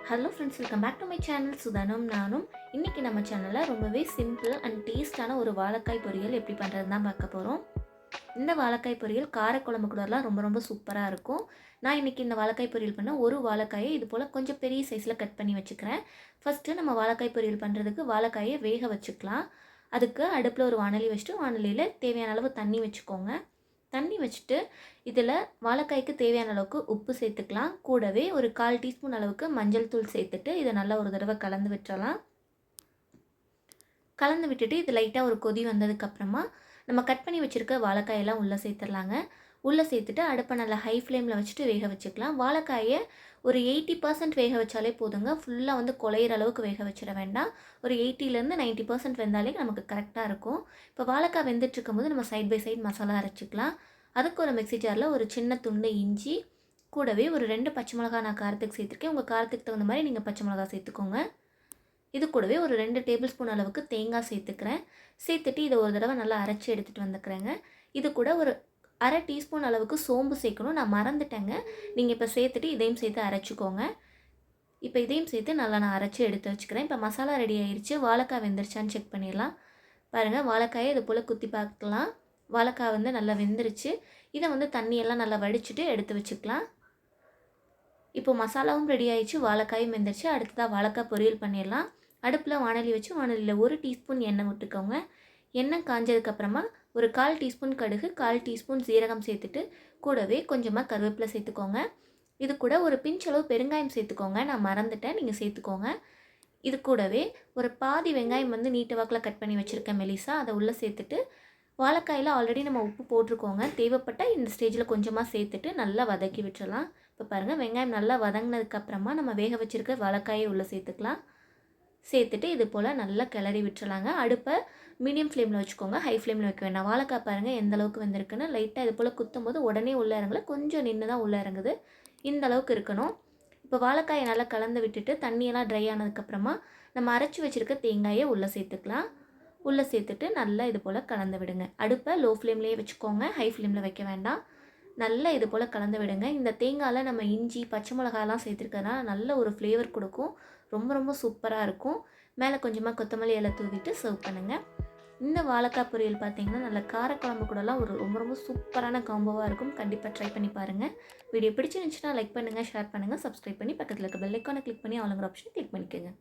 Hello friends, welcome back to my channel சுதானும் நானும். இன்றைக்கி நம்ம சேனலில் ரொம்பவே சிம்பிள் அண்ட் டேஸ்டான ஒரு வாழைக்காய் பொரியல் எப்படி பண்ணுறது தான் பார்க்க போகிறோம். இந்த வாழைக்காய் பொரியல் காரக்குழம்பு கூடலாம் ரொம்ப ரொம்ப சூப்பராக இருக்கும். நான் இன்றைக்கி இந்த வாழைக்காய் பொரியல் பண்ண ஒரு வாழைக்காயை இது போல் கொஞ்சம் பெரிய சைஸில் கட் பண்ணி வச்சுக்கிறேன். ஃபஸ்ட்டு நம்ம வாழைக்காய் பொரியல் பண்ணுறதுக்கு வாழைக்காயை வேக வச்சுக்கலாம். அதுக்கு அடுப்பில் ஒரு வாணலி வச்சுட்டு வாணலியில் தேவையான அளவு தண்ணி வச்சுக்கோங்க. தண்ணி வச்சுட்டு இதில் வாழைக்காய்க்கு தேவையான அளவுக்கு உப்பு சேர்த்துக்கலாம். கூடவே ஒரு 1/4 டீஸ்பூன் அளவுக்கு மஞ்சள் தூள் சேர்த்துட்டு இதை நல்லா ஒரு தடவை கலந்து விட்டுறலாம். கலந்து விட்டுட்டு இது லைட்டாக ஒரு கொதி வந்ததுக்கப்புறமா நம்ம கட் பண்ணி வச்சுருக்க வாழைக்காயெல்லாம் உள்ளே சேர்த்துடலாங்க. உள்ளே சேர்த்துட்டு அடுப்பை நல்லா ஹை ஃப்ளேமில் வச்சுட்டு வேக வச்சுக்கலாம். வாழைக்காயை ஒரு 80% வேக வச்சாலே போதுங்க. ஃபுல்லாக வந்து குழையிற அளவுக்கு வேக வச்சிட வேண்டாம். ஒரு 80லேருந்து 90% வெந்தாலே நமக்கு கரெக்டாக இருக்கும். இப்போ வாழைக்காய் வெந்துட்டுருக்கும் போது நம்ம சைட் பை சைட் மசாலா அரைச்சிக்கலாம். அதுக்கு ஒரு மிக்ஸி ஜாரில் ஒரு சின்ன துண்டு இஞ்சி, கூடவே ஒரு 2 பச்சை மிளகா நான் காரத்துக்கு சேர்த்துருக்கேன். உங்கள் காரத்துக்கு தகுந்த மாதிரி நீங்கள் பச்சை மிளகா சேர்த்துக்கோங்க. இது கூடவே ஒரு 2 டேபிள் ஸ்பூன் அளவுக்கு தேங்காய் சேர்த்துக்கிறேன். சேர்த்துட்டு இதை ஒரு தடவை நல்லா அரைச்சி எடுத்துகிட்டு வந்துக்கிறேங்க. இது கூட ஒரு 1/2 டீஸ்பூன் அளவுக்கு சோம்பு சேர்க்கணும். நான் மறந்துட்டேங்க. நீங்கள் இப்போ சேர்த்துட்டு இதையும் சேர்த்து அரைச்சிக்கோங்க. இப்போ இதையும் சேர்த்து நல்லா நான் அரைச்சி எடுத்து வச்சுக்கிறேன். இப்போ மசாலா ரெடி ஆயிடுச்சு. வாழைக்காய் வெந்துருச்சான்னு செக் பண்ணிடலாம். பாருங்கள், வாழைக்காயை இது போல் குத்தி பார்க்கலாம். வாழைக்காய் வந்து நல்லா வெந்துருச்சு. இதை வந்து தண்ணியெல்லாம் நல்லா வடிச்சிட்டு எடுத்து வச்சுக்கலாம். இப்போ மசாலாவும் ரெடி ஆயிடுச்சு, வாழைக்காயும் வெந்துருச்சு. அடுத்ததாக வாழைக்காய் பொரியல் பண்ணிடலாம். அடுப்பில் வாணலி வச்சு வாணலியில் 1 டீஸ்பூன் எண்ணெய் விட்டுக்கோங்க. எண்ணெய் காஞ்சதுக்கப்புறமா ஒரு 1/4 டீஸ்பூன் கடுகு, 1/4 டீஸ்பூன் சீரகம் சேர்த்துட்டு கூடவே கொஞ்சமாக கருவேப்பிலை சேர்த்துக்கோங்க. இது கூட ஒரு பிஞ்ச் அளவு பெருங்காயம் சேர்த்துக்கோங்க. நான் மறந்துட்டேன், நீங்கள் சேர்த்துக்கோங்க. இது கூடவே ஒரு பாதி வெங்காயம் வந்து நீட்ட வாக்கில் கட் பண்ணி வச்சுருக்கேன் மெலிசா, அதை உள்ளே சேர்த்துட்டு வாழைக்காயில் ஆல்ரெடி நம்ம உப்பு போட்டிருக்கோங்க. தேவைப்பட்டால் இந்த ஸ்டேஜில் கொஞ்சமாக சேர்த்துட்டு நல்லா வதக்கி விட்டுறலாம். இப்போ பாருங்கள், வெங்காயம் நல்லா வதங்கினதுக்கப்புறமா நம்ம வேக வச்சுருக்க வாழைக்காயை உள்ளே சேர்த்துக்கலாம். சேர்த்துட்டு இது போல் நல்லா கிளறி விட்டுறலாங்க. அடுப்பை மீடியம் ஃப்ளேமில் வச்சுக்கோங்க, ஹை ஃப்ளேமில் வைக்க வேண்டாம். வாழைக்காய் பாருங்கள் எந்த அளவுக்கு வெந்திருக்குன்னு. லைட்டாக இது போல் குத்தும் போது உடனே உள்ளே இறங்கல, கொஞ்சம் நின்று தான் உள்ளே இறங்குது. இந்த அளவுக்கு இருக்கணும். இப்போ வாழைக்காயை நல்லா கலந்து விட்டுட்டு தண்ணியெல்லாம் ட்ரை ஆனதுக்கப்புறமா நம்ம அரைச்சி வச்சுருக்க தேங்காயை உள்ளே சேர்த்துக்கலாம். உள்ளே சேர்த்துட்டு நல்லா இது போல் கலந்து விடுங்க. அடுப்பை லோ ஃப்ளேம்லேயே வச்சுக்கோங்க, ஹை ஃப்ளேமில் வைக்க வேண்டாம். நல்லா இது போல் கலந்து விடுங்க. இந்த தேங்காயில் நம்ம இஞ்சி பச்சை மிளகாலாம் சேர்த்துருக்கறதுனால நல்ல ஒரு ஃப்ளேவர் கொடுக்கும். ரொம்ப ரொம்ப சூப்பராக இருக்கும். மேலே கொஞ்சமாக கொத்தமல்லி இலை தூவிட்டு சர்வ் பண்ணுங்கள். இந்த வாழைக்காய் பொரியல் பார்த்திங்கன்னா நல்ல காரக்குழம்பு கூடலாம் ஒரு ரொம்ப ரொம்ப சூப்பரான காம்போவாக இருக்கும். கண்டிப்பாக ட்ரை பண்ணி பாருங்கள். வீடியோ பிடிச்சிருந்துச்சுன்னா லைக் பண்ணுங்கள், ஷேர் பண்ணுங்கள், சப்ஸ்கிரைப் பண்ணி பக்கத்தில் இருக்க பெல் ஐக்கானை கிளிக் பண்ணி ஆளுங்கிற ஆப்ஷன் கிளிக் பண்ணிக்கோங்க.